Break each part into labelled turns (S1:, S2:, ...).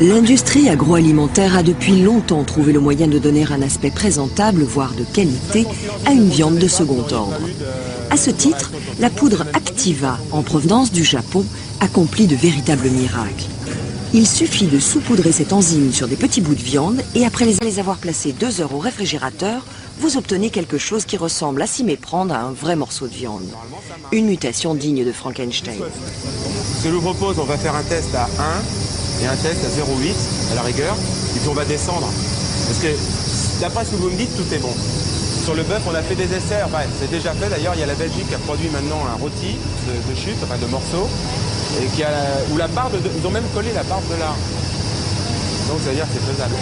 S1: L'industrie agroalimentaire a depuis longtemps trouvé le moyen de donner un aspect présentable, voire de qualité, à une viande de second ordre. À ce titre, la poudre Activa, en provenance du Japon, accomplit de véritables miracles. Il suffit de saupoudrer cette enzyme sur des petits bouts de viande et après les avoir placés 2 heures au réfrigérateur, vous obtenez quelque chose qui ressemble à s'y méprendre à un vrai morceau de viande. Une mutation digne de Frankenstein.
S2: Ce que je vous propose, on va faire un test à 1 et un test à 0,8 à la rigueur, et puis on va descendre. Parce que d'après ce que vous me dites, tout est bon. Sur le bœuf, on a fait des essais, enfin c'est déjà fait d'ailleurs, il y a la Belgique qui a produit maintenant un rôti de chute, enfin de morceaux, et où la barbe, ils ont même collé la barbe de l'art. Donc ça veut dire que c'est faisable.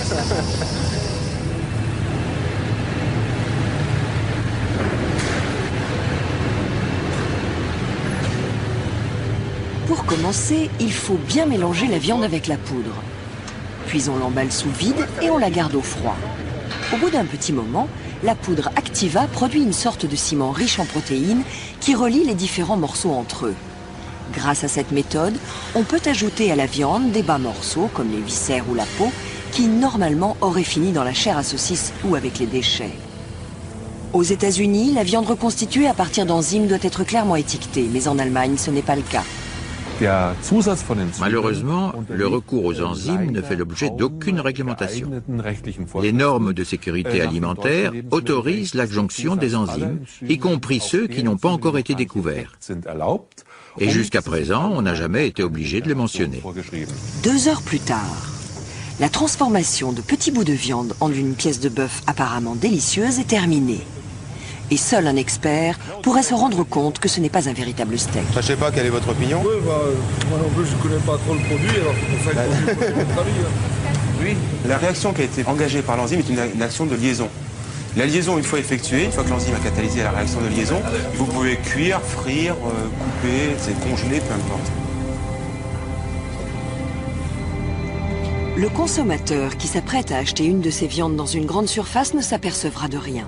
S1: Pour commencer, il faut bien mélanger la viande avec la poudre. Puis on l'emballe sous vide et on la garde au froid. Au bout d'un petit moment, la poudre Activa produit une sorte de ciment riche en protéines qui relie les différents morceaux entre eux. Grâce à cette méthode, on peut ajouter à la viande des bas morceaux, comme les viscères ou la peau, qui normalement auraient fini dans la chair à saucisse ou avec les déchets. Aux États-Unis, la viande reconstituée à partir d'enzymes doit être clairement étiquetée, mais en Allemagne, ce n'est pas le cas.
S3: Malheureusement, le recours aux enzymes ne fait l'objet d'aucune réglementation. Les normes de sécurité alimentaire autorisent l'adjonction des enzymes, y compris ceux qui n'ont pas encore été découverts. Et jusqu'à présent, on n'a jamais été obligé de les mentionner.
S1: 2 heures plus tard, la transformation de petits bouts de viande en une pièce de bœuf apparemment délicieuse est terminée. Et seul un expert pourrait se rendre compte que ce n'est pas un véritable steak.
S2: Je ne sais pas, quelle est votre opinion?
S4: Oui, moi non plus, je ne connais pas trop le produit, alors c'est pour ça que je connais notre avis.
S2: Oui, la réaction qui a été engagée par l'enzyme est une action de liaison. La liaison, une fois effectuée, une fois que l'enzyme a catalysé la réaction de liaison, vous pouvez cuire, frire, couper, congeler, peu importe.
S1: Le consommateur qui s'apprête à acheter une de ces viandes dans une grande surface ne s'apercevra de rien.